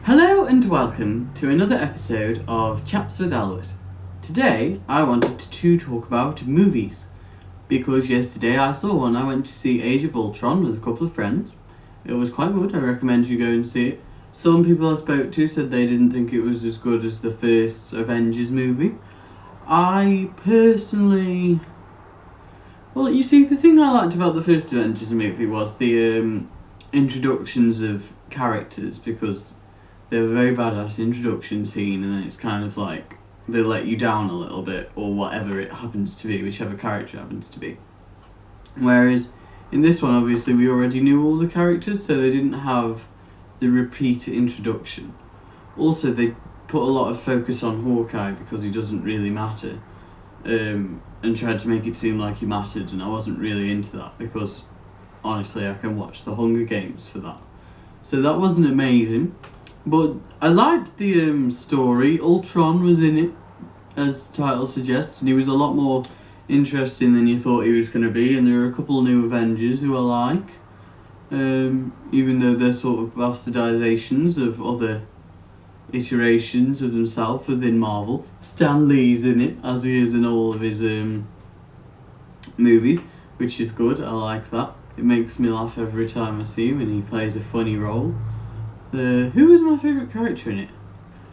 Hello and welcome to another episode of Chats with Albert. Today I wanted to talk about movies because yesterday I saw one. I went to see Age of Ultron with a couple of friends. It was quite good. I recommend you go and see it. Some people I spoke to said they didn't think it was as good as the first Avengers movie. I personally... Well, you see, the thing I liked about the first Avengers movie was the introductions of characters, because they have a very badass introduction scene and then it's kind of like they let you down a little bit, or whatever it happens to be, whichever character it happens to be. Whereas in this one, obviously, we already knew all the characters, so they didn't have the repeat introduction. Also, they put a lot of focus on Hawkeye because he doesn't really matter, and tried to make it seem like he mattered, and I wasn't really into that because, honestly, I can watch the Hunger Games for that. So that wasn't amazing. But I liked the story. Ultron was in it, as the title suggests, and he was a lot more interesting than you thought he was going to be, and there are a couple of new Avengers who I like, even though they're sort of bastardizations of other iterations of themselves within Marvel. Stan Lee's in it, as he is in all of his movies, which is good. I like that. It makes me laugh every time I see him, and he plays a funny role. Who was my favourite character in it?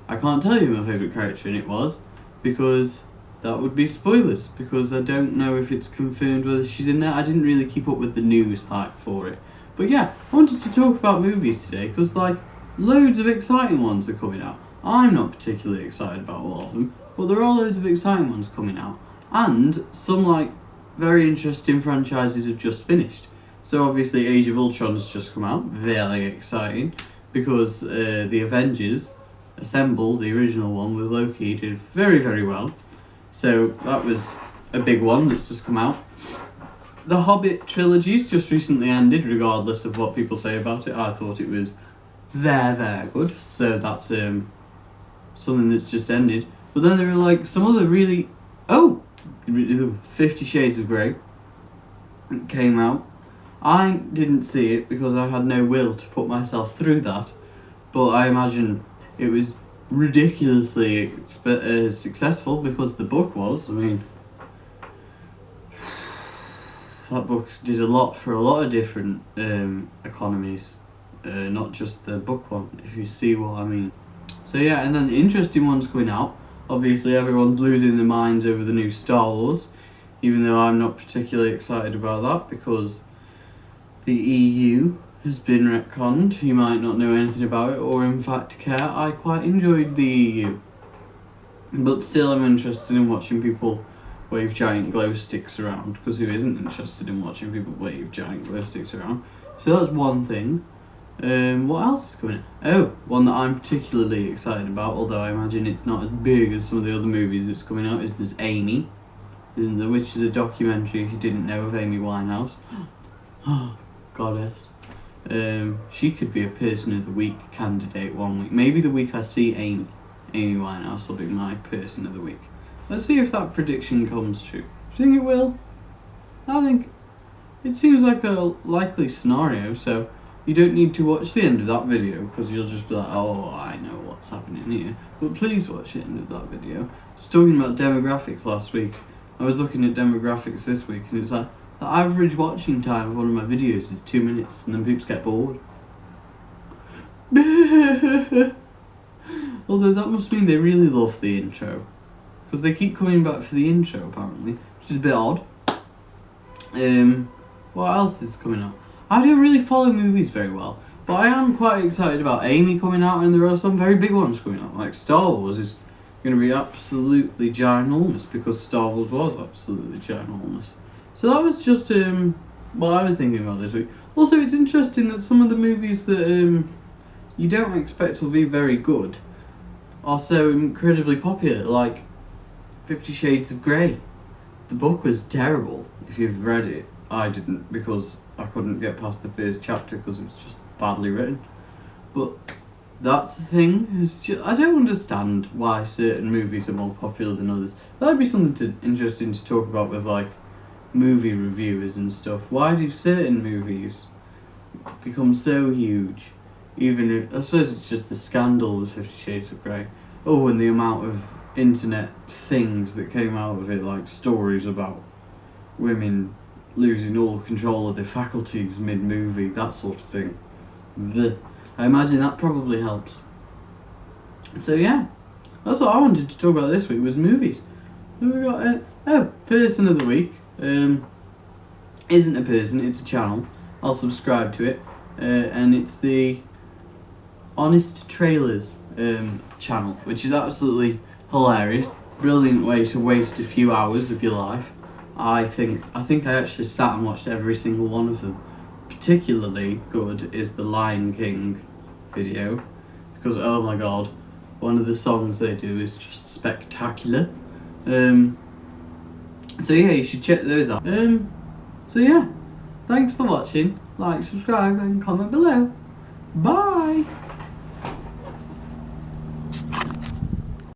I can't tell you who my favourite character in it was, because that would be spoilers, because I don't know if it's confirmed whether she's in there. I didn't really keep up with the news hype for it. But yeah, I wanted to talk about movies today, because like, loads of exciting ones are coming out. I'm not particularly excited about all of them, but there are loads of exciting ones coming out. And some like very interesting franchises have just finished. So obviously Age of Ultron has just come out, very exciting. Because the Avengers assembled, the original one with Loki, did very, very well. So that was a big one that's just come out. The Hobbit trilogy's just recently ended, regardless of what people say about it. I thought it was very, very good. So that's something that's just ended. But then there were like some other really... 50 Shades of Grey came out. I didn't see it because I had no will to put myself through that, but I imagine it was ridiculously successful because the book was. I mean, that book did a lot for a lot of different economies, not just the book one, if you see what I mean. So yeah, and then interesting ones coming out. Obviously everyone's losing their minds over the new Star Wars, even though I'm not particularly excited about that because the EU has been retconned. You might not know anything about it or in fact care. I quite enjoyed the EU. But still I'm interested in watching people wave giant glow sticks around, because who isn't interested in watching people wave giant glow sticks around? So that's one thing. What else is coming out? One that I'm particularly excited about, although I imagine it's not as big as some of the other movies that's coming out, is this Amy, isn't there? Which is a documentary, if you didn't know, of Amy Winehouse. Goddess. She could be a person of the week candidate one week. Maybe the week I see Amy Winehouse will be my person of the week. Let's see if that prediction comes true. Do you think it will? I think it seems like a likely scenario, so you don't need to watch the end of that video because you'll just be like, oh, I know what's happening here. But please watch the end of that video. I was talking about demographics last week. I was looking at demographics this week, and it's like, the average watching time of one of my videos is 2 minutes, and then people get bored. Although that must mean they really love the intro, because they keep coming back for the intro apparently, which is a bit odd. What else is coming out? I don't really follow movies very well, but I am quite excited about Amy coming out, and there are some very big ones coming out. Like Star Wars is going to be absolutely ginormous, because Star Wars was absolutely ginormous. So that was just what I was thinking about this week. Also, it's interesting that some of the movies that you don't expect will be very good are so incredibly popular, like 50 Shades of Grey. The book was terrible, if you've read it. I didn't, because I couldn't get past the first chapter because it was just badly written. But that's the thing. It's just, I don't understand why certain movies are more popular than others. That'd be something interesting to talk about with like movie reviewers and stuff. Why do certain movies become so huge even if, I suppose it's just the scandal with 50 Shades of Grey. Oh, and the amount of internet things that came out of it, like stories about women losing all control of their faculties mid-movie, that sort of thing. Blech. I imagine that probably helps. So yeah, that's what I wanted to talk about this week, was movies. Then we got person of the week. Isn't a person, it's a channel. I'll subscribe to it, and it's the Honest Trailers channel, which is absolutely hilarious. Brilliant way to waste a few hours of your life. I think I actually sat and watched every single one of them. Particularly good is the Lion King video, because oh my god, one of the songs they do is just spectacular. So yeah, you should check those out. So yeah, thanks for watching. Like, subscribe and comment below. Bye!